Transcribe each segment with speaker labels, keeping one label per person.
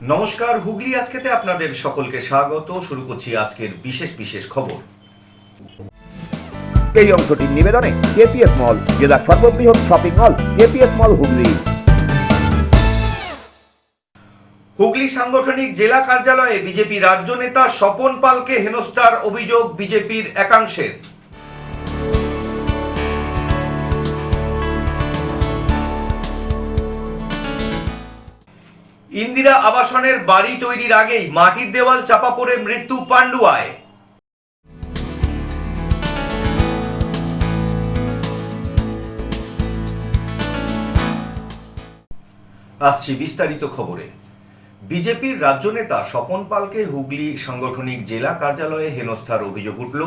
Speaker 1: নমস্কার, হুগলি আজকেতে আপনাদের সকলকে স্বাগত। শুরু করছি আজকের বিশেষ বিশেষ খবর।
Speaker 2: এই অংশটির নিবেদনে কেপিএস মল, জেলার সর্ববৃহৎ শপিং মল কেপিএস মল হুগলি।
Speaker 1: হুগলি সাংগঠনিক জেলা কার্যালয়ে বিজেপি রাজ্য নেতা স্বপন পালকে হেনস্থার অভিযোগ বিজেপির একাংশের। ইন্দিরা আবাসনের বাড়ি তৈরির আগেই মাটির দেওয়াল চাপা পড়ে মৃত্যু পান্ডুয়ায়। আসছি বিস্তারিত খবরে। বিজেপির রাজ্য নেতা স্বপন পালকে হুগলি সাংগঠনিক জেলা কার্যালয়ে হেনস্থার অভিযোগ উঠল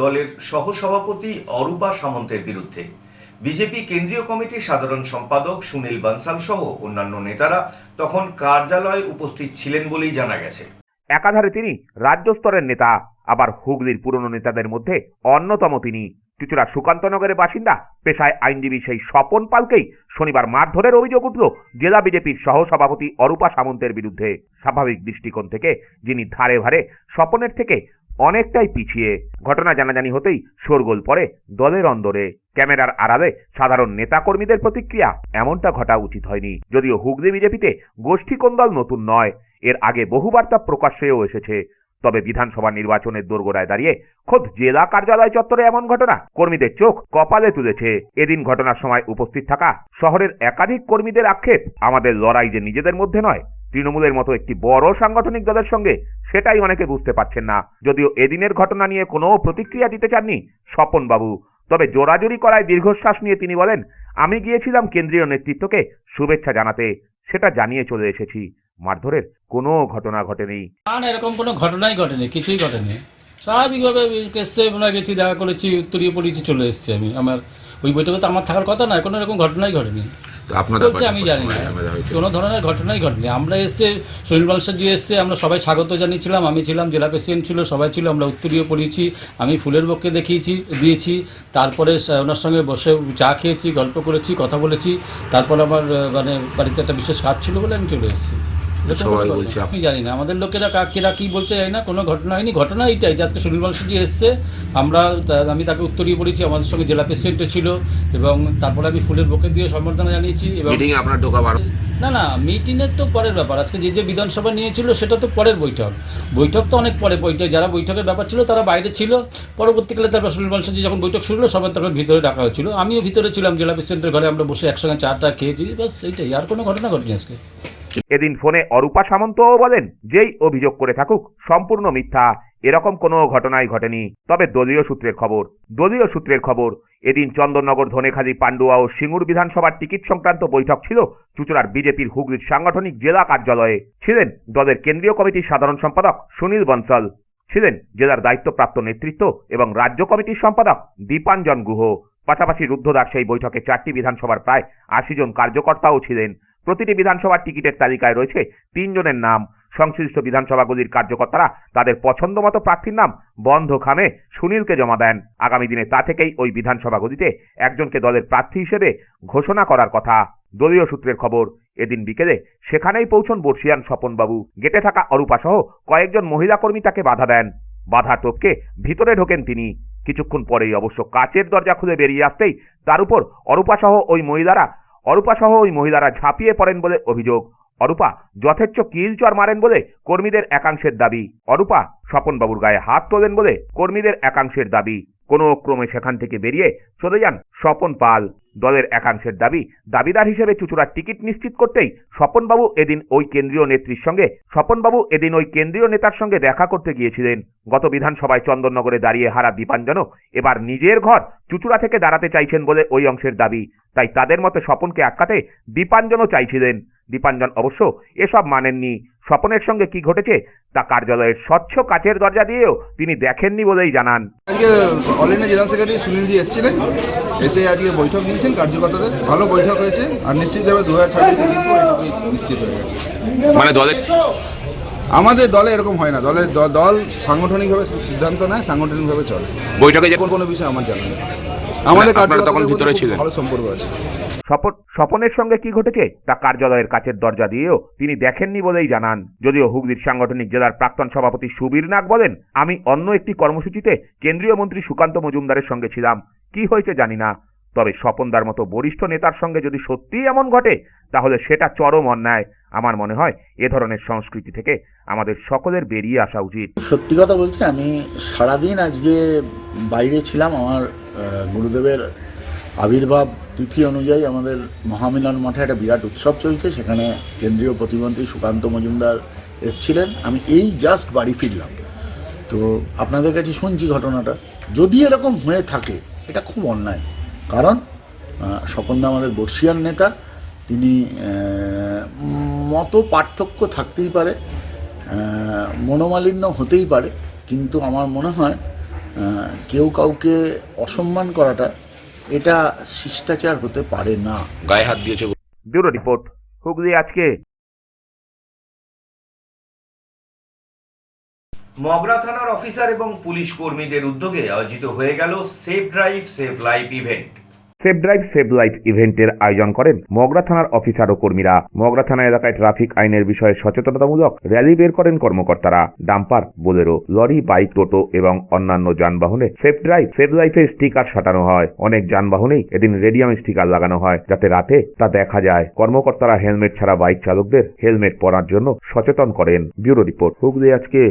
Speaker 1: দলের সহসভাপতি অরূপা সামন্তের বিরুদ্ধে। বিজেপি কেন্দ্রীয় কমিটির সাধারণ সম্পাদক সুনীল বানসাল সহ অন্যান্য নেতারা তখন কার্যালয়ে উপস্থিত ছিলেন বলেই জানা গেছে।
Speaker 2: একাধারে তিনি রাজ্য স্তরের নেতা, আবার হুগলির পুরনো নেতাদের মধ্যে অন্যতম তিনি। চুচুড়া সুকান্তনগরের বাসিন্দা, পেশায় আইনজীবী সেই স্বপন পালকেই শনিবার মারধরের অভিযোগ উঠল জেলা বিজেপির সহসভাপতি অরূপা সামন্তের বিরুদ্ধে। স্বাভাবিক দৃষ্টিকোণ থেকে যিনি ধারে ভারে স্বপনের থেকে অনেকটাই পিছিয়ে। ঘটনা জানাজানি হতেই শোরগোল পড়ে দলের অন্দরে। ক্যামেরার আড়ালে সাধারণ নেতা কর্মীদের প্রতিক্রিয়া এমনটা ঘটা উচিত হয়নি। যদিও হুগলি বিজেপিতে গোষ্ঠী কোন্দল নতুন নয়, এর আগে বহুবার তা প্রকাশ্যেও এসেছে। তবে বিধানসভা নির্বাচনের দোরগোড়ায় দাঁড়িয়ে খোদ জেলা কার্যালয় চত্বরে এমন ঘটনা কর্মীদের চোখ কপালে তুলেছে। এদিন ঘটনার সময় উপস্থিত থাকা শহরের একাধিক কর্মীদের আক্ষেপ, আমাদের লড়াই যে নিজেদের মধ্যে নয়, তৃণমূলের মতো একটি বড় সাংগঠনিক দলের সঙ্গে, সেটাই অনেকে বুঝতে পারছেন না। যদিও এদিনের ঘটনা নিয়ে কোনো প্রতিক্রিয়া দিতে চাননি স্বপন বাবু। তবে জোরাজুরি করায় দীর্ঘশ্বাস নিয়ে তিনি বলেন, আমি গিয়েছিলাম কেন্দ্রীয় নেতৃত্বকে শুভেচ্ছা জানাতে, সেটা জানিয়ে চলে এসেছি। মারধরের কোনো ঘটনা ঘটেনি।
Speaker 3: না, এরকম কোনো ঘটনাই ঘটেনি, কিছুই ঘটেনি। স্বাভাবিকভাবে এসছে, আমরা গেছি, দেখা করেছি, উত্তরীয় পড়েছি, চলে এসেছি। আমার ওই বইটাকে তো আমার থাকার কথা না, কোনো এরকম ঘটনাই ঘটেনি। বলছে আমি জানি না, কোনো ধরনের ঘটনাই ঘটেনি। আমরা এসে সুনীল বালসাজি এসছে, আমরা সবাই স্বাগত জানিয়েছিলাম। আমি ছিলাম, জেলা প্রেসিডেন্ট ছিল, সবাই ছিল। আমরা উত্তরীয় পড়িয়েছি, আমি ফুলের বক্ষে দিয়েছি। তারপরে ওনার সঙ্গে বসে চা খেয়েছি, গল্প করেছি, কথা বলেছি। তারপর আমার বাড়িতে একটা বিশেষ কাজ ছিল বলে আমি চলে এসেছি। আমি জানি না আমাদের লোকেরা কাকেরা কি বলছে জানি না, কোনো ঘটনা হয়নি। ঘটনা এইটাই যে আজকে সুনীল বালসাজি এসছে, আমি তাকে উত্তরীয় পড়েছি, আমাদের সঙ্গে জেলা প্রেসিডেন্টও ছিল, এবং তারপরে আমি ফুলের বুকে দিয়ে সম্বর্ধনা জানিয়েছি। এবং না, মিটিংয়ের তো পরের ব্যাপার। আজকে যে বিধানসভা নিয়েছিল সেটা তো পরের বৈঠক তো অনেক পরে। যারা বৈঠকের ব্যাপার ছিল তারা বাইরে ছিল। পরবর্তীকালে তারপর সুনীল বালসাজি যখন বৈঠক শুরু হলো, সবাই তখন ভিতরে ডাকা হয়েছিল। আমিও ভিতরে ছিলাম, জেলা প্রেসিডেন্টের ঘরে আমরা বসে একসঙ্গে চাটা খেয়েছি, বাস এইটাই। আর কোনো ঘটনা ঘটেনি আজকে।
Speaker 2: এদিন ফোনে অরূপা সামন্তও বলেন, যেই অভিযোগ করে থাকুক সম্পূর্ণ মিথ্যা, এরকম কোনো ঘটনাই ঘটেনি। তবে দলীয় সূত্রের খবর এদিন চন্দননগর, ধনেখালি, পান্ডুয়া ও সিঙ্গুর বিধানসভার টিকিট সংক্রান্ত বৈঠক ছিল চুচুড়ার বিজেপির হুগলির সাংগঠনিক জেলা কার্যালয়ে। ছিলেন দলের কেন্দ্রীয় কমিটির সাধারণ সম্পাদক সুনীল বনসল, ছিলেন জেলার দায়িত্বপ্রাপ্ত নেতৃত্ব এবং রাজ্য কমিটির সম্পাদক দীপাঞ্জন গুহ। পাশাপাশি রুদ্ধদ্বার সেই বৈঠকে 4টি বিধানসভার প্রায় 80 জন কার্যকর্তাও ছিলেন। প্রতিটি বিধানসভার টিকিটের তালিকায় রয়েছে 3 জনের নাম। সংশ্লিষ্ট বিধানসভাগুলির কার্যকর্তারা তাদের পছন্দ মতো প্রার্থীর নাম বন্ধ খামে সুনীলকে জমা দেন। আগামী দিনে তা থেকেই ওই বিধানসভাগুলিতে একজনকে দলের প্রার্থী হিসেবে ঘোষণা করার কথা। দলীয় সূত্রের খবর, এদিন বিকেলে সেখানেই পৌঁছন বর্ষিয়ান স্বপনবাবু। গেটে থাকা অরূপা সহ কয়েকজন মহিলা কর্মী তাকে বাধা দেন। বাধা টপকে ভিতরে ঢোকেন তিনি। কিছুক্ষণ পরেই অবশ্য কাচের দরজা খুলে বেরিয়ে আসতেই তার উপর অরূপা সহ ওই মহিলারা ঝাঁপিয়ে পড়েন বলে অভিযোগ। অরূপা যথেচ্ছ কিলচর মারেন বলে কর্মীদের একাংশের দাবি। অরূপা স্বপনবাবুর গায়ে হাত তোলেন বলে কর্মীদের একাংশের দাবি। কোনো ক্রমে সেখান থেকে বেরিয়ে চলে যান স্বপন পাল। দলের একাংশের দাবিদার হিসেবে চুচুড়ার টিকিট নিশ্চিত করতেই স্বপনবাবু এদিন ওই কেন্দ্রীয় নেতার সঙ্গে দেখা করতে গিয়েছিলেন। গত বিধানসভায় চন্দননগরে দাঁড়িয়ে হারা দীপাঞ্জনও এবার নিজের ঘর চুচুড়া থেকে দাঁড়াতে চাইছেন বলে ওই অংশের দাবি। তাই তাদের মতে স্বপনকে আটকাতে দীপাঞ্জনও চাইছিলেন। দীপাঞ্জন অবশ্য এসব মানেননি। স্বপনের সঙ্গে কি ঘটেছে তা কার্যালয়ের স্বচ্ছ কাচের দরজা দিয়েও তিনি দেখেননি বলেই জানান।
Speaker 4: আজকে অল ইন্ডিয়া জেনারেল সেক্রেটারি সুনীলজি এসেছিলেন, এসে আজকে বৈঠক নিয়েছেন কার্যকর্তাদের। ভালো বৈঠক হয়েছে, আর নিশ্চিতভাবে 2026 কিন্তু নিশ্চিত হয়ে গেছে।
Speaker 5: মানে
Speaker 4: আমাদের দলে এরকম হয় না। দল সাংগঠনিকভাবে সিদ্ধান্ত নেয়, সাংগঠনিকভাবে চলে।
Speaker 5: বৈঠকে
Speaker 4: কোনো বিষয় আমার জানা নেই। আমাদের
Speaker 5: তখন ভিতরে ছিলেন,
Speaker 4: ভালো সম্পর্ক আছে।
Speaker 2: স্বপনের সঙ্গে কি ঘটেছে তা কার্যালয়ের কাছের দরজা দিয়েও তিনি দেখেননি বলেই জানান। যদিও হুগলির সাংগঠনিক জেলার প্রাক্তন সভাপতি সুবীর নাগ বলেন, আমি অন্য একটি কর্মসূচিতে কেন্দ্রীয় মন্ত্রী সুকান্ত মজুমদারের সঙ্গে ছিলাম, কি হয়েছে জানি না, তবে স্বপনদার মতো বরিষ্ঠ নেতার সঙ্গে যদি সত্যিই এমন ঘটে তাহলে সেটা চরম অন্যায়। আমার মনে হয় এ ধরনের সংস্কৃতি থেকে আমাদের সকলের বেরিয়ে আসা উচিত।
Speaker 5: সত্যি কথা বলছি, আমি সারাদিন আজকে বাইরে ছিলাম। আমার গুরুদেবের আবির্ভাব তিথি অনুযায়ী আমাদের মহামিলন মঠে একটা বিরাট উৎসব চলছে, সেখানে কেন্দ্রীয় প্রতিমন্ত্রী সুকান্ত মজুমদার এসছিলেন। আমি এই জাস্ট বাড়ি ফিরলাম, তো আপনাদের কাছে শুনছি ঘটনাটা। যদি এরকম হয়ে থাকে এটা খুব অন্যায়, কারণ স্বপনদা আমাদের বর্ষিয়ান নেতা, তিনি মত পার্থক্য থাকতেই পারে, মনোমালিন্য হতেই পারে, কিন্তু আমার মনে হয় কেউ কাউকে অসম্মান করাটা এটা শিষ্টাচার হতে পারে না।
Speaker 6: গায়ে হাত দিয়েছে।
Speaker 2: ব্যুরো রিপোর্ট, হুগলি আজকে।
Speaker 1: মগরা থানার অফিসার এবং পুলিশ কর্মীদের উদ্যোগে আয়োজিত হয়ে গেল save drive save life event.
Speaker 2: Save drive save life ইভেন্টের আয়োজন করেন মগরা থানার অফিসার ও কর্মীরা। মগরা থানা এলাকায় ট্রাফিক আইনের বিষয়ে সচেতনতামূলক র্যালি বের করেন কর্মকর্তারা। ডাম্পার, বোলেরো, লরি, বাইক, টোটো এবং অন্যান্য যানবাহনে সেভ ড্রাইভ সেভ লাইফের স্টিকার সাটানো হয়। অনেক যানবাহনেই এদিন রেডিয়াম স্টিকার লাগানো হয় যাতে রাতে তা দেখা যায়। কর্মকর্তারা হেলমেট ছাড়া বাইক চালকদের হেলমেট পরার জন্য সচেতন করেন। ব্যুরো রিপোর্ট, হুগলি আজকে।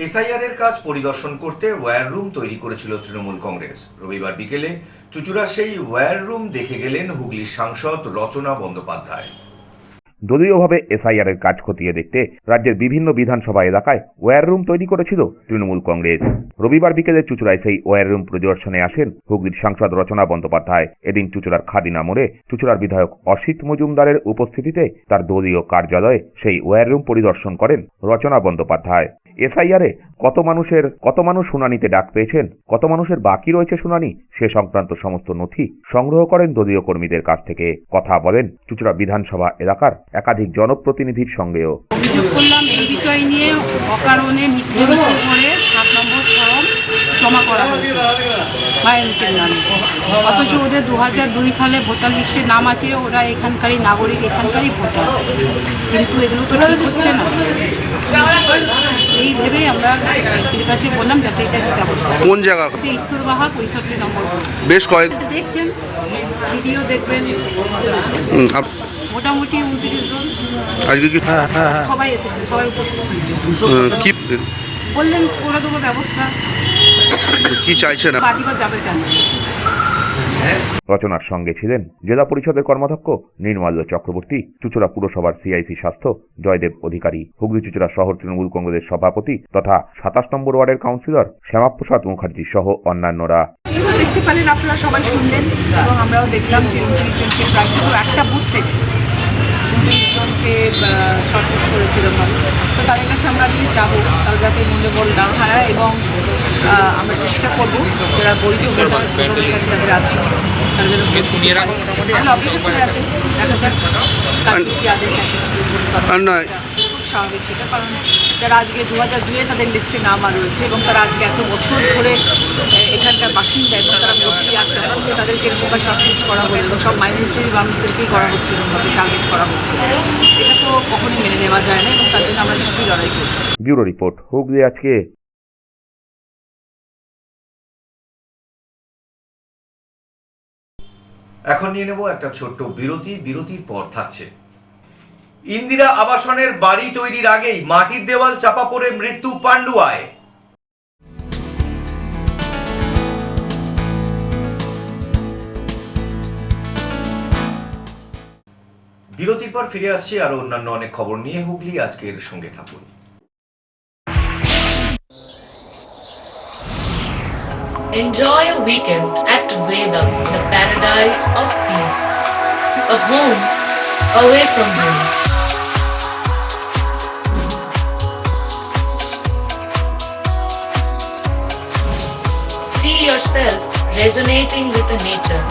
Speaker 1: এসআইআর এর কাজ পরিদর্শন করতে ওয়্যার রুম তৈরি করেছিল তৃণমূল কংগ্রেস। রবিবার বিকেলে চুঁচুড়া সেই ওয়্যার রুম দেখে গেলেন হুগলির সাংসদ রচনা বন্দ্যোপাধ্যায়।
Speaker 2: দলীয়ভাবে এসআইআর এর কাজ খতিয়ে দেখতে রাজ্যের বিভিন্ন বিধানসভা এলাকায় ওয়্যার রুম তৈরি করেছিল তৃণমূল কংগ্রেস। রবিবার বিকেলে চুঁচুড়ায় সেই ওয়্যার রুম পরিদর্শনে আসেন হুগলির সাংসদ রচনা বন্দ্যোপাধ্যায়। এদিন চুঁচুড়ার খাদিনা মোড়ে চুঁচুড়ার বিধায়ক অসিত মজুমদারের উপস্থিতিতে তার দলীয় কার্যালয়ে সেই ওয়্যার রুম পরিদর্শন করেন রচনা বন্দ্যোপাধ্যায়। এসআইআরে কত মানুষ শুনানিতে ডাক পেয়েছেন, কত মানুষের বাকি রয়েছে শুনানি, সে সংক্রান্ত সমস্ত নথি সংগ্রহ করেন দলীয় কর্মীদের কাছ থেকে। কথা বলেন চুঁচুড়া বিধানসভা এলাকার একাধিক জনপ্রতিনিধির সঙ্গেও।
Speaker 7: অভিযোগ করলাম এই বিষয় নিয়ে অকারণে মিথ্যে করে 7 নম্বর ফর্ম জমা করা হয়েছে মায়ের নামে, অথচ ওদের 2002 সালে ভোটার লিস্টে নাম আছে, ওরা এখানকারই নাগরিক, এখানকারই ভোটার, কিন্তু এগুলো তো ঠিক হচ্ছে না। এই ভেবে আমরা এর কাছে বললাম যাতে এটা ব্যবস্থা।
Speaker 6: কোন জায়গা?
Speaker 7: ঈশ্বরবাহা 65 নম্বর।
Speaker 6: বেশ কয়েক
Speaker 7: দেখছেন, ভিডিও দেখবেন, মোটামুটি 29 জন
Speaker 6: আজকে কি
Speaker 7: সবাই এসেছে, সবাই উপস্থিত
Speaker 6: কি
Speaker 7: বললেন করে দেবো ব্যবস্থা।
Speaker 6: কি চাইছেন?
Speaker 7: বাড়িবার যাবে কেন?
Speaker 2: রচনার সঙ্গে ছিলেন জেলা পরিষদের কর্মাধ্যক্ষ নির্মাল্য চক্রবর্তী, চুঁচুড়া পুরসভার সিআইসি স্বাস্থ্য জয়দেব অধিকারী, হুগলি চুঁচুড়া শহর তৃণমূল কংগ্রেসের সভাপতি তথা 27 নম্বর ওয়ার্ডের কাউন্সিলর শ্যামাপ্রসাদ মুখার্জি সহ অন্যান্যরা।
Speaker 7: দেখতে পারেন, আপনারা সবাই শুনলেন এবং আমরাও দেখলাম যে 29 জনকে প্রায় শুধু একটা বুথ থেকে 29 জনকে শর্টলিস্ট করেছিল। তো তাদের কাছে আমরা আজকে যাবো, তারা যাতে মূল্যবল না হারায়, এবং আমরা চেষ্টা করবো যারা বৈধ ভোটার যাদের আছে তারা যেন আমরা অপেক্ষা করে আছি, দেখা যাক কালকে কি আদেশ আসে। খুব স্বাভাবিক সেটা, কারণ যারা আজকে 2002-এ তাদের লিস্টে নাম রয়েছে এবং তারা আজকে এত বছর ধরে এখানকার বাসিন্দা এবং তারা ভোটই আছে, তাদেরকে এরকমভাবে শর্টলিস্ট করা হলো এবং সব মাইনরিটি মানুষদেরকেই করা হচ্ছে, এরকমভাবে টার্গেট করা হচ্ছে। এটা তো কখনোই মেনে নেওয়া যায় না এবং তার জন্য আমরা নিশ্চয়ই লড়াই করব।
Speaker 2: ব্যুরো রিপোর্ট, হুগলি আজকে।
Speaker 1: এখন নিয়ে নেব একটা ছোট্ট বিরতি। বিরতির পর থাকছে ইন্দিরা আবাসনের বাড়ি তৈরির আগেই মাটির দেওয়াল চাপা পড়ে মৃত্যু পান্ডুয়ায়। বিরতির পর ফিরে আসছি আরো অন্যান্য অনেক খবর নিয়ে। হুগলি আজকের সঙ্গে থাকুন।
Speaker 8: Enjoy a weekend at Vedam, the paradise of peace. A home away from home. See yourself resonating with the nature.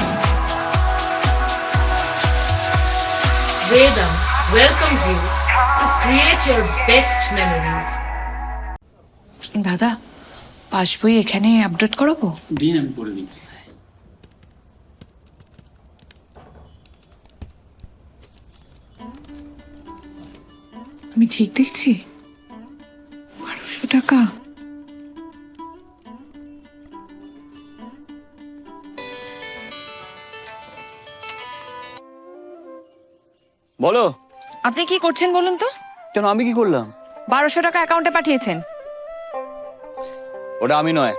Speaker 8: Vedam welcomes you to create your best memories.
Speaker 9: দাদা, পাসবই এখানে আপডেট করাবো?
Speaker 3: দিন আমি করে দিচ্ছি।
Speaker 9: আমি ঠিক দেখছি? 1200 টাকা?
Speaker 10: বলো।
Speaker 9: আপনি কি করছেন বলুন তো?
Speaker 10: কেন, আমি কি করলাম?
Speaker 9: 1200 টাকা অ্যাকাউন্টে পাঠিয়েছেন।
Speaker 10: ওটা আমি নয়,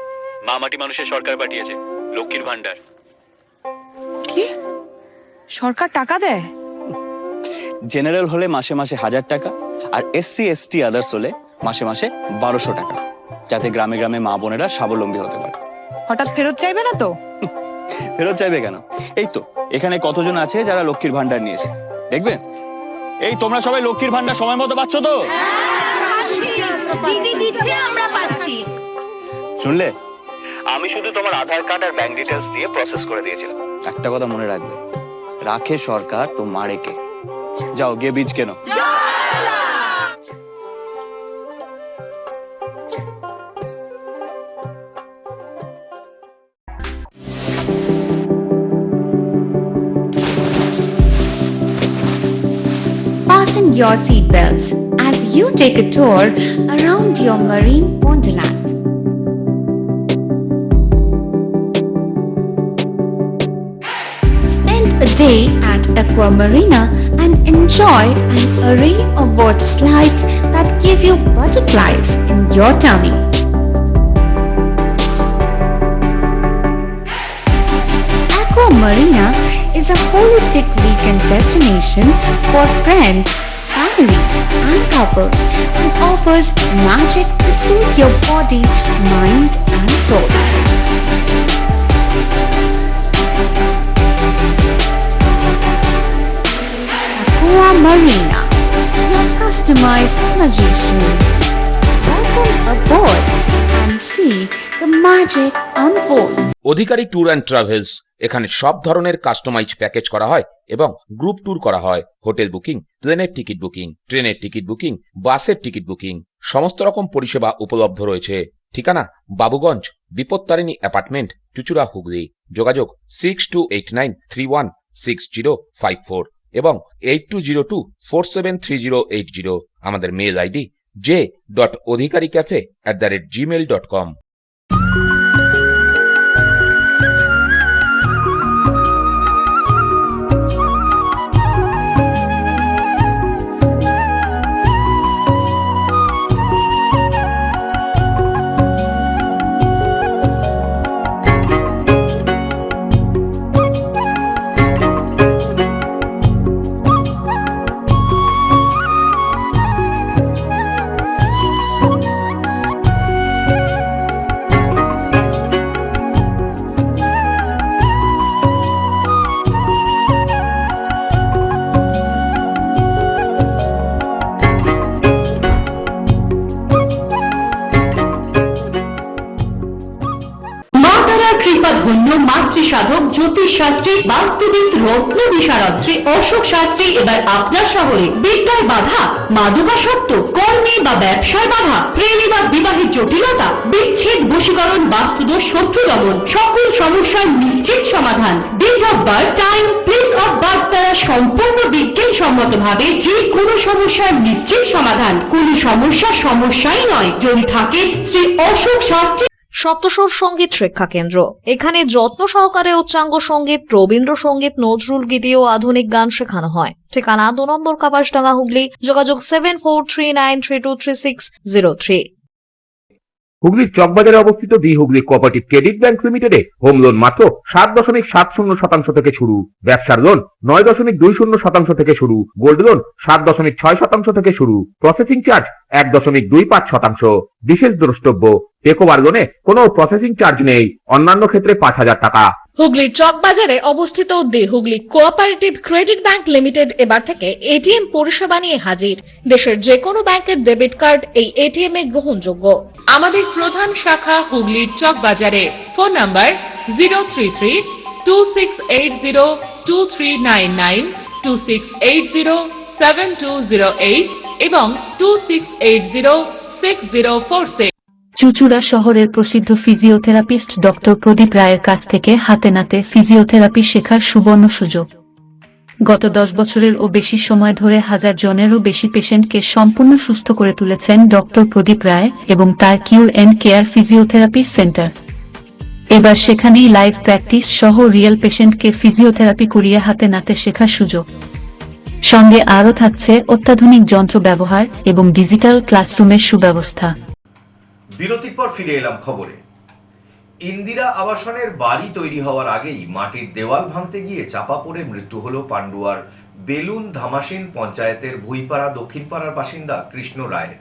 Speaker 10: মা মাটি মানুষের সরকার পাঠিয়েছে, লক্ষ্মীর ভান্ডার।
Speaker 9: কি? সরকার টাকা দেয়?
Speaker 10: জেনারেল হলে মাসে মাসে 1000 টাকা, আর SC ST আদার্স হলে মাসে মাসে 1200 টাকা, যাতে গ্রামে গ্রামে মা বোনেরা স্বাবলম্বী হতে পারে।
Speaker 9: হঠাৎ ফেরত চাইবে না তো?
Speaker 10: ফেরত চাইবে কেন? এই তো এখানে কতজন আছে যারা লক্ষ্মীর ভান্ডার নিয়েছে, দেখবে। এই তোমরা সবাই লক্ষ্মীর ভান্ডার সময় মতো পাচ্ছ তো?
Speaker 9: দিদি দিচ্ছে, আমরা পাচ্ছি।
Speaker 10: শুনলে, আমি শুধু তোমার আধার কার্ড আর ব্যাংক ডিটেলস দিয়ে প্রসেস করে দিয়েছিলাম। একটা কথা মনে রাখবে, রাখে সরকার তো মারে কে। যাও গিয়ে বীজ কেনো।
Speaker 11: Fasten your seatbelts as you take a tour around your marine wonderland. Spend a day at Aqua Marina and enjoy an array of water slides that give you butterflies in your tummy. Aqua Marina is a holistic weekend destination for friends, family, and couples and offers magic to soothe your body, mind, and soul. Aqua Marina, your customized magician. Welcome aboard and see the magic unfold.
Speaker 2: Adhikari tour and travels, এখানে সব ধরনের customise package করা হয় এবং group tour করা হয়। Hotel booking, প্লেনের ticket booking, ট্রেনের টিকিট বুকিং, বাসের টিকিট বুকিং, সমস্ত রকম পরিষেবা উপলব্ধ রয়েছে। ঠিকানা বাবুগঞ্জ, বিপত্তারিণী অ্যাপার্টমেন্ট, চুচুড়া, হুগলি। যোগাযোগ 6289316054 এবং 8202473080। আমাদের মেল আইডি j.odhikaricafe@gmail.com।
Speaker 8: ধন্য মাতৃসাধক জ্যোতিষশাস্ত্রী বাস্তুবিদ রত্ন বিশারদ শ্রী অশোক শাস্ত্রী এবার আপনার শহরে। বিদ্যায় বাধা, মাদকাসক্ত, কর্মে বা ব্যবসায় বাধা, প্রেমে বা বিবাহের জটিলতা, বিচ্ছেদ, বশীকরণ, বাস্তুদোষ, শত্রু দমন, সকল সমস্যার নিশ্চিত সমাধান। Date of birth, time, place of birth দ্বারা সম্পূর্ণ বিজ্ঞানসম্মত ভাবে যে কোনো সমস্যার নিশ্চিত সমাধান। কোনো সমস্যাই নয় যদি থাকে শ্রী অশোক শাস্ত্রী।
Speaker 12: সপ্তস্বর সঙ্গীত শিক্ষা কেন্দ্র। এখানে যত্ন সহকারে উচ্চাঙ্গ সঙ্গীত, রবীন্দ্রসঙ্গীত, নজরুল গীতি ও আধুনিক গান শেখানো হয়। ঠিকানা 2 নম্বর কাপাসডাঙ্গা, হুগলি। যোগাযোগ 7439323603।
Speaker 2: হুগলির চকবাজারে অবস্থিত the Hooghly cooperative credit bank লিমিটেডে হোম লোন মাত্র 7.70% থেকে শুরু। ব্যবসার লোন 9.20% থেকে শুরু। গোল্ড লোন 7.6% থেকে শুরু। Processing charge 1.25%। বিশেষ দ্রষ্টব্য, টেকওভার লোনে কোনো প্রসেসিং চার্জ নেই। অন্যান্য ক্ষেত্রে 5,000 টাকা।
Speaker 12: হুগলির চকবাজারে অবস্থিত the Hooghly cooperative credit bank limited এবার থেকে এটিএম পরিষেবা নিয়ে হাজির। দেশের যে কোনো ব্যাংকের ডেবিট কার্ড এই এটিএম এ গ্রহণযোগ্য।
Speaker 8: আমাদের প্রধান শাখা হুগলির চকবাজারে। ফোন নাম্বার 033-2680-2399, 2680-7208 এবং 2680-6046। চুঁচুড়া শহরের প্রসিদ্ধ ফিজিওথেরাপিস্ট ডক্টর প্রদীপ রায়ের কাছ থেকে হাতে নাতে ফিজিওথেরাপি শেখার সুবর্ণ সুযোগ। গত 10 বছরের ও বেশি সময় ধরে 1000 জনেরও বেশি পেশেন্টকে সম্পূর্ণ সুস্থ করে তুলেছেন ডক্টর প্রদীপ রায় এবং তার কিউর এন্ড কেয়ার ফিজিওথেরাপি সেন্টার। এবার সেখানেই লাইভ প্র্যাকটিস সহ রিয়েল পেশেন্টকে ফিজিওথেরাপি করিয়ে হাতে নাতে শেখার সুযোগ। সঙ্গে আরও থাকছে অত্যাধুনিক যন্ত্র ব্যবহার এবং ডিজিটাল ক্লাসরুমের সুব্যবস্থা।
Speaker 1: বিরতির পর ফিরে এলাম খবরে। ইন্দিরা আবাসনের বাড়ি তৈরি হওয়ার আগেই মাটির দেওয়াল ভাঙতে গিয়ে চাপা পড়ে মৃত্যু হল পান্ডুয়ার বেলুন ধামাসিন পঞ্চায়েতের ভুইপাড়া দক্ষিণপাড়ার বাসিন্দা কৃষ্ণ রায়।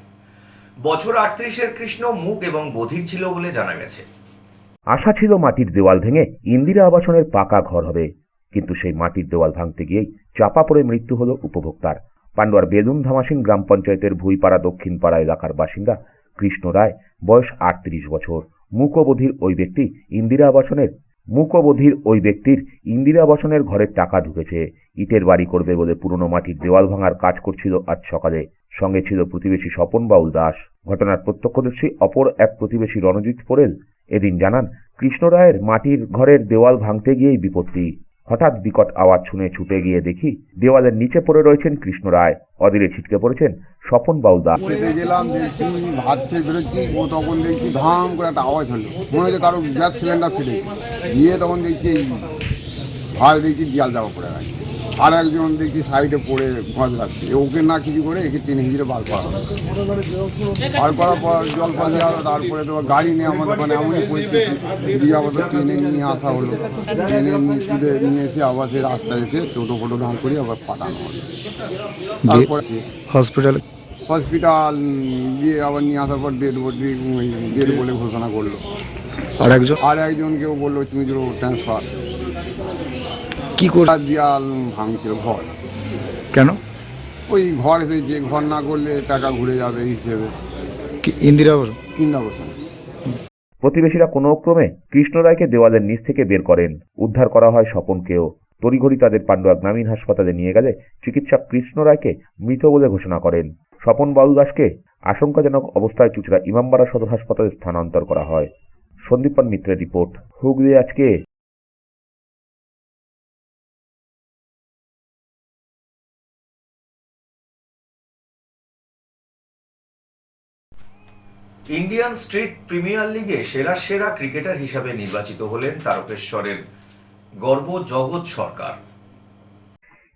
Speaker 1: বছর 38-এর কৃষ্ণ মুখ এবং বধির ছিল বলে জানা গেছে।
Speaker 2: আশা ছিল মাটির দেওয়াল ভেঙে ইন্দিরা আবাসনের পাকা ঘর হবে, কিন্তু সেই মাটির দেওয়াল ভাঙতে গিয়েই চাপা পড়ে মৃত্যু হল উপভোক্তার। পান্ডুয়ার বেলুন ধামাসিন গ্রাম পঞ্চায়েতের ভুইপাড়া দক্ষিণপাড়া এলাকার বাসিন্দা কৃষ্ণ রায়, বয়স 38 বছর। মূকবধির ওই ব্যক্তির ইন্দিরা আবাসনের ঘরের টাকা ঢুকেছে। ইটের বাড়ি করবে বলে পুরনো মাটির দেওয়াল ভাঙার কাজ করছিল আজ সকালে। সঙ্গে ছিল প্রতিবেশী স্বপন বাউল দাস। ঘটনার প্রত্যক্ষদর্শী অপর এক প্রতিবেশী রণজিৎ পোরেল এদিন জানান, কৃষ্ণ রায়ের মাটির ঘরের দেওয়াল ভাঙতে গিয়েই বিপত্তি। হঠাৎ বিকট আওয়াজ শুনে ছুটে গিয়ে দেখি দেওয়ালের নিচে পড়ে রয়েছেন কৃষ্ণ রায়। অদিরে ছিটকে পড়েছেন স্বপন বাউল দাস।
Speaker 4: গেলাম, দেখছি ভাত খেয়ে বেরোচ্ছি, ও তখন দেখছি ধাম করে একটা আওয়াজ হলো, মনে হচ্ছে কারো গ্যাস সিলিন্ডার ফেলে গিয়ে তখন দেখছি ভাই দেখছি দেয়াল চাপা পড়ে গেছে। আর একজন দেখছি সাইডে পড়ে ঘর যাচ্ছে, ওকে না কিছু করে একে টেনে হিঁচড়ে বার করা হলো। বার করার পর জল ফল দেওয়া হলো, তারপরে তো গাড়ি নিয়ে আমাদের মানে এমনই পরিস্থিতি দিয়ে আবার টেনে নিয়ে আসা হলো। টেনে নিয়ে এসে আবার সেই রাস্তায় এসে টোটো ফোটো দাঁড় করে আবার পাঠানো হলো। তারপরে হসপিটাল দিয়ে আবার নিয়ে আসার পর ডেড বলে ঘোষণা করলো। আর একজনকেও বললো চুঁচুড়ো ট্রান্সফার। কি করে দেয়াল ভাঙছিল ঘর? কেন? ওই ঘর এসে যে ঘর না করলে টাকা ঘুরে যাবে হিসেবে। ইন্দিরা আবাসন।
Speaker 2: প্রতিবেশীরা কোনো ক্রমে কৃষ্ণ রায়কে দেওয়ালের নিচ থেকে বের করেন। উদ্ধার করা হয় স্বপনকেও। তড়িঘড়ি তাদের পান্ডুয়া গ্রামীণ হাসপাতালে নিয়ে গেলে চিকিৎসক কৃষ্ণ রায়কে মৃত বলে ঘোষণা করেন। স্বপন বাউল দাসকে আশঙ্কাজনক অবস্থায় চুঁচুড়া ইমামবাড়া সদর হাসপাতালে স্থানান্তর করা হয়। সন্দীপন মিত্রের রিপোর্ট, হুগলি আজকে।
Speaker 1: ইন্ডিয়ান স্ট্রিট প্রিমিয়ার লিগে সেরা ক্রিকেটার হিসাবে নির্বাচিত হলেন তারকেশ্বরের গর্ব জগৎ সরকার।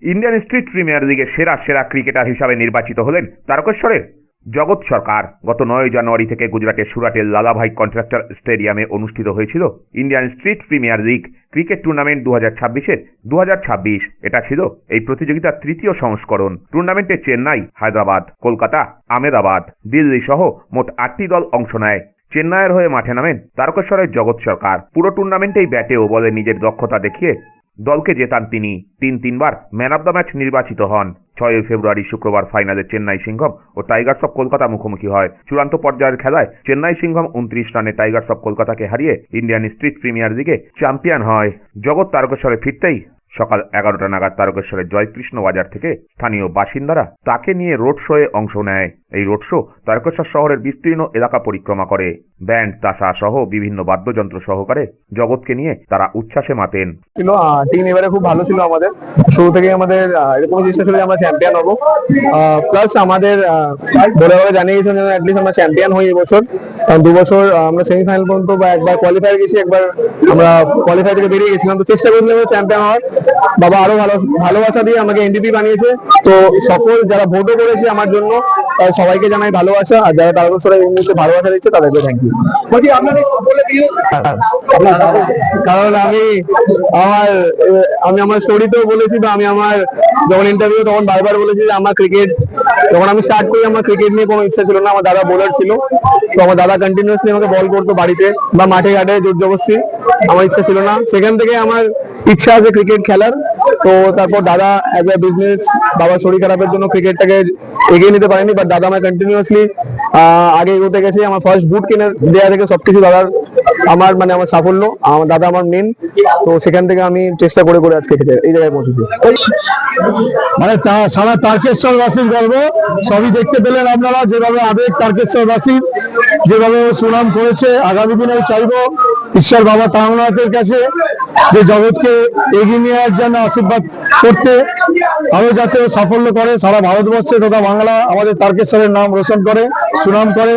Speaker 2: ইন্ডিয়ান স্ট্রিট প্রিমিয়ার লিগে সেরা ক্রিকেটার হিসাবে নির্বাচিত হলেন তারকেশ্বরের জগৎ সরকার। গত 9 জানুয়ারি থেকে গুজরাটের সুরাটের লালাভাই কন্ট্রাক্টর স্টেডিয়ামে অনুষ্ঠিত হয়েছিল Indian street premier league cricket tournament 2026। এটা ছিল এই প্রতিযোগিতার তৃতীয় সংস্করণ। টুর্নামেন্টে চেন্নাই, হায়দ্রাবাদ, কলকাতা, আহমেদাবাদ, দিল্লি সহ মোট 8টি দল অংশ নেয়। চেন্নাইয়ের হয়ে মাঠে নামেন তারকেশ্বরের জগৎ সরকার। পুরো টুর্নামেন্টেই ব্যাটে ও বলে নিজের দক্ষতা দেখিয়ে দলকে জেতান তিনি। 3বার ম্যান অব দ্য ম্যাচ নির্বাচিত হন। 6 ফেব্রুয়ারি শুক্রবার ফাইনালে চেন্নাই সিংহম ও টাইগার্স অফ কলকাতা মুখোমুখি হয়। চূড়ান্ত পর্যায়ের খেলায় চেন্নাই সিংহম 29 রানে টাইগার্স অফ কলকাতাকে হারিয়ে ইন্ডিয়ান স্ট্রিট প্রিমিয়ার লিগে চ্যাম্পিয়ন হয়। জগৎ তারকেশ্বরে ফিরতেই সকাল 11টা নাগাদ তারকেশ্বরের জয়কৃষ্ণ বাজার থেকে স্থানীয় বাসিন্দারা তাকে নিয়ে রোড শোয়ে অংশ নেয়। এই রোড শো তারকেশ্বর শহরের বিস্তীর্ণ এলাকা পরিক্রমা করে। ব্যান্ড, তাসা সহ বিভিন্ন বাদ্যযন্ত্র সহকারে জগৎকে নিয়ে তারা উচ্ছ্বাসে মাতেন।
Speaker 13: টিম এবারে খুব ভালো ছিল আমাদের। শুরু থেকে আমাদের এরকম চেষ্টা ছিল যে আমরা চ্যাম্পিয়ন হবো। প্লাস আমাদের বড়ভাবে জানিয়ে গেছিলাম যেন অ্যাটলিস্ট আমরা চ্যাম্পিয়ন হই এবছর। কারণ 2 বছর আমরা সেমিফাইনাল পর্যন্ত বা একবার কোয়ালিফাই গেছি, একবার আমরা কোয়ালিফাই থেকে বেরিয়ে গেছিলাম। তো চেষ্টা করেছিলাম চ্যাম্পিয়ন হওয়ার। বাবা আরো ভালোবাসা দিয়ে আমাকে এনডিপি বানিয়েছে। তো সকল যারা ভোটও করেছে আমার জন্য সবাইকে জানাই ভালোবাসা, আর যারা তারকেশ্বরে এই মুহূর্তে ভালোবাসা দিচ্ছে তাদেরকে থ্যাংক ইউ। কারণ আমি আমার স্টোরিতেও বলেছি বা আমি আমার যখন ইন্টারভিউ তখন বারবার বলেছি যে আমার ক্রিকেট যখন আমি স্টার্ট করি আমার ক্রিকেট নিয়ে কোনো ইচ্ছা ছিল না। আমার দাদা বোলার ছিল, তো আমার দাদা কন্টিনিউয়াসলি আমাকে বল করতো বাড়িতে বা মাঠে ঘাটে জোর জবরদস্তি। আমার ইচ্ছা ছিল না, সেখান থেকে আমার ইচ্ছা আছে ক্রিকেট খেলার। তো তারপর দাদা অ্যাজ এ বিজনেস, বাবার শরীর খারাপের জন্য ক্রিকেটটাকে এগিয়ে নিতে পারেনি, বাট দাদা আমার কন্টিনিউয়াসলি আগে এগোতে গেছে। আমার ফার্স্ট বুট কিনে দেওয়া থেকে সবকিছু দাদার আমার সাফল্য, আমার দাদা আমার মেন। তো সেখান থেকে আমি চেষ্টা করে আজকে এই জায়গায় পৌঁছেছি। মানে সারা তারকেশ্বরবাসীর গর্ব সবই দেখতে পেলেন আপনারা, যেভাবে আবেগ তারকেশ্বরবাসীর যেভাবে সুনাম করেছে। আগামী দিনে চাইবো ঈশ্বর বাবা তারনাথের কাছে যে জগৎকে এগিয়ে নিয়ে যাওয়ার জন্য আশীর্বাদ করতে, আরো যাতে সাফল্য করে সারা ভারতবর্ষে তথা বাংলা আমাদের তারকেশ্বরের নাম রোশন করে, সুনাম করে,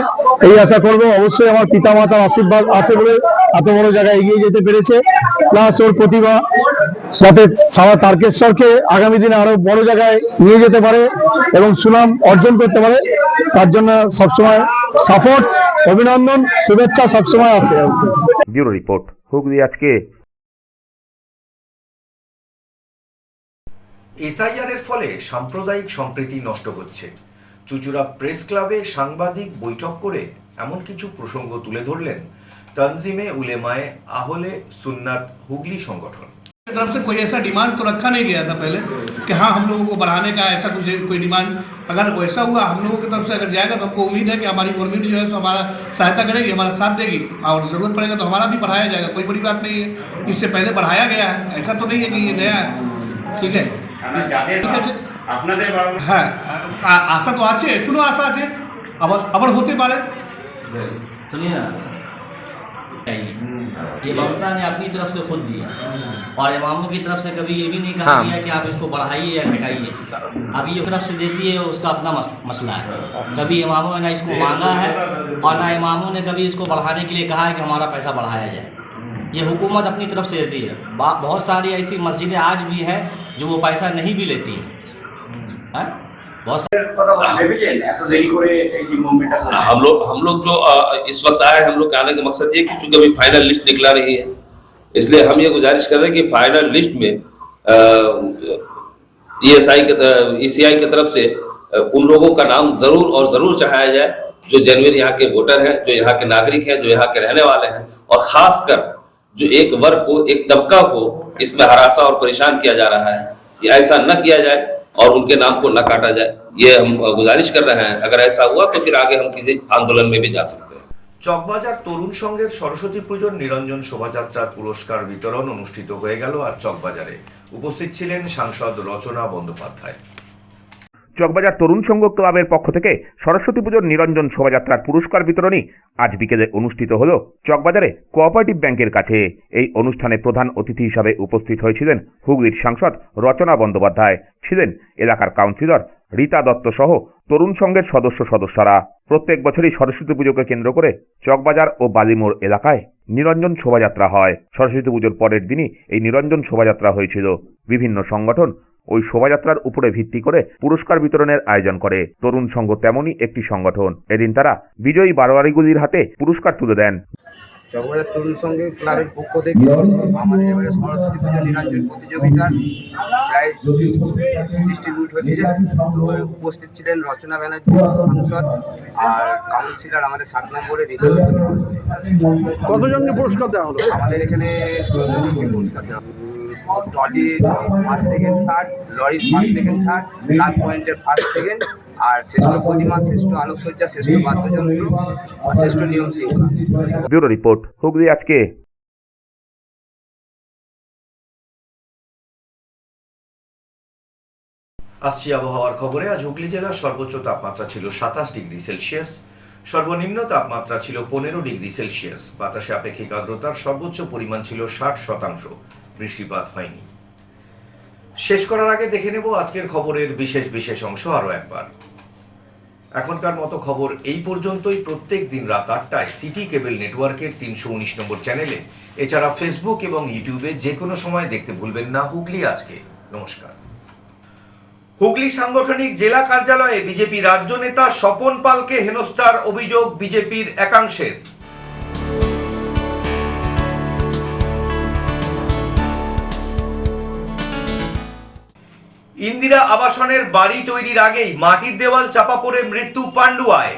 Speaker 13: এই আশা করব। অবশ্যই আমার পিতা মাতার আশীর্বাদ আছে বলে এত বড় জায়গায় এগিয়ে যেতে পেরেছে, প্লাস ওর প্রতিভা যাতে সারা তারকেশ্বরকে আগামী দিনে আরো বড় জায়গায় নিয়ে যেতে পারে এবং সুনাম অর্জন করতে পারে, তার জন্য সবসময় সাপোর্ট, অভিনন্দন, শুভেচ্ছা সবসময় আছে।
Speaker 2: ব্যুরো রিপোর্ট, হুগলি আজকে।
Speaker 1: এসআইআর এর ফলে সাম্প্রদায়িক সম্প্রীতি নষ্ট হচ্ছে। চুঁচুড়া প্রেস ক্লাবে সাংবাদিক বৈঠক করে এমন কিছু প্রসঙ্গ তুলে ধরলেন তনজিমে উলেমায়ে আহলে সুন্নাত হুগলি সংগঠন।
Speaker 14: तरफ से कोई ऐसा डिमांड तो रखा नहीं गया था पहले कि हाँ हम लोगों को बढ़ाने का ऐसा कुछ कोई डिमांड, अगर वैसा हुआ हम लोगों की तरफ से अगर जाएगा तो हमको उम्मीद है कि हमारी गवर्नमेंट जो है सो हमारा सहायता करेगी, हमारा साथ देगी और ज़रूरत पड़ेगा तो हमारा भी बढ़ाया जाएगा। कोई बड़ी बात नहीं है, इससे पहले बढ़ाया गया है, ऐसा तो नहीं है कि ये नया है। ठीक है, হ্যাঁ আশা তো আছে, এখনো আশা আছে, আবার হতে পারে।
Speaker 3: सुनिए ना, ये ममता ने अपनी तरफ से खुद दिया और इमामों की तरफ से कभी ये भी नहीं कहा गया कि आप इसको बढ़ाइए या घटाइए। अब ये तरफ से देती है उसका अपना मसला है। कभी इमामों ने ना इसको मांगा है और ना इमामों ने कभी इसको बढ़ाने के लिए कहा है कि हमारा पैसा बढ़ाया जाए। ये हुकूमत अपनी तरफ से देती है। बहुत सारी ऐसी मस्जिदें आज भी हैं जो वो पैसा नहीं भी लेती हैं।
Speaker 15: हम लोग जो इस वक्त आए, हम लोग के आने का मकसद ये कि चूंकि अभी फाइनल लिस्ट निकला रही है, इसलिए हम ये गुजारिश कर रहे हैं कि फाइनल लिस्ट में ईसीआई की तरफ से उन लोगों का नाम जरूर चढ़ाया जाए जो जेन्युइन यहाँ के वोटर हैं, जो यहाँ के नागरिक हैं, जो यहाँ के रहने वाले हैं, और खासकर जो एक वर्ग को, एक तबका को इसमें हरासा और परेशान किया जा रहा है, ये ऐसा न किया जाए और उनके नाम को न काटा जाए, ये हम गुजारिश कर रहे हैं। अगर ऐसा हुआ तो फिर आगे हम किसी आंदोलन में भी जा सकते हैं।
Speaker 1: চকবাজার তরুণ সংঘের সরস্বতী পুজোর নিরঞ্জন শোভাযাত্রার পুরস্কার বিতরণ অনুষ্ঠিত হয়ে গেল আর চকবাজারে উপস্থিত ছিলেন সাংসদ রচনা বন্দ্যোপাধ্যায়।
Speaker 2: চকবাজার তরুণ সংঘ ক্লাবের পক্ষ থেকে সরস্বতী পুজোর নিরঞ্জন শোভাযাত্রার পুরস্কার বিতরণী আজ বিকেলে অনুষ্ঠিত হলো চকবাজারে কোঅপারেটিভ ব্যাংকের কাছে। এই অনুষ্ঠানে প্রধান অতিথি হিসাবে উপস্থিত হয়েছিলেন হুগলির সাংসদ রচনা বন্দ্যোপাধ্যায়, ছিলেন এলাকার কাউন্সিলর রীতা দত্ত সহ তরুণ সংঘের সদস্যরা। প্রত্যেক বছরই সরস্বতী পুজোকে কেন্দ্র করে চকবাজার ও বালিমোড় এলাকায় নিরঞ্জন শোভাযাত্রা হয়। সরস্বতী পুজোর পরের দিনই এই নিরঞ্জন শোভাযাত্রা হয়েছিল। বিভিন্ন সংগঠন ওই শোভাযাত্রার উপরে ভিত্তি করে পুরস্কার বিতরণের আয়োজন করে। তরুণ সংঘ তেমনই একটি সংগঠন। এদিন তারা বিজয়ী বারোয়ারিগুলির হাতে পুরস্কার তুলে দেন।
Speaker 16: চকবাজার তরুণ সংঘের ক্লাবের পক্ষ থেকে আমাদের এবারে সরস্বতী পূজা নিরঞ্জন প্রতিযোগিতার প্রাইজ ডিস্ট্রিবিউট হচ্ছে। উপস্থিত ছিলেন রচনা ব্যানার্জি সাংসদ আর কাউন্সিলর আমাদের 7 নম্বরে রীতা দত্ত মহাশয়।
Speaker 13: কতজনকে পুরস্কার দেওয়া হলো?
Speaker 16: আমাদের এখানে 14 জনকে পুরস্কার দেওয়া হলো। ট্রলির ফার্স্ট সেকেন্ড থার্ড, লরির ফার্স্ট সেকেন্ড থার্ড, ব্ল্যাক পয়েন্টের ফার্স্ট সেকেন্ড, আর শ্রেষ্ঠ প্রতিমা, শ্রেষ্ঠ আলোকসজ্জা, শ্রেষ্ঠ বাদ্যযন্ত্র আর শ্রেষ্ঠ নিয়ম শৃঙ্খলা।
Speaker 2: ব্যুরো রিপোর্ট, হুগলি আজকে।
Speaker 1: আসছি আবহাওয়ার খবরে। আজ হুগলি জেলার সর্বোচ্চ তাপমাত্রা ছিল 27 ডিগ্রি সেলসিয়াস, সর্বনিম্ন তাপমাত্রা ছিল 15 ডিগ্রি সেলসিয়াস। বাতাসে আপেক্ষিক আর্দ্রতার সর্বোচ্চ পরিমাণ ছিল 60%। বৃষ্টিপাত হয়নি। শেষ করার আগে দেখে নেব আজকের খবরের বিশেষ অংশ আরও একবার। এখনকার মতো খবর এই পর্যন্তই। প্রত্যেক দিন রাত 8টায় সিটি কেবল নেটওয়ার্কের 319 নম্বর চ্যানেলে, এছাড়া ফেসবুক এবং ইউটিউবে যে কোনো সময় দেখতে ভুলবেন না হুগলি আজকে। নমস্কার। হুগলি সাংগঠনিক জেলা কার্যালয়ে বিজেপি রাজ্য নেতা স্বপন পালকে হেনস্থার অভিযোগ বিজেপির একাংশের। ইন্দিরা আবাসনের বাড়ি তৈরির আগেই মাটির দেওয়াল চাপা পড়ে মৃত্যু পান্ডুয়ায়।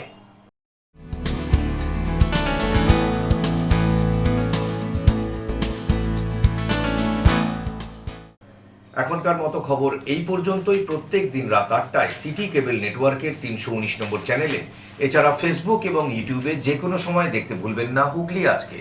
Speaker 1: এখনকার মতো খবর এই পর্যন্তই। প্রত্যেক দিন রাত 8টায় সিটি কেবল নেটওয়ার্কের 319 নম্বর চ্যানেলে, এছাড়া ফেসবুক এবং ইউটিউবে যে কোনো সময় দেখতে ভুলবেন না হুগলি আজকে।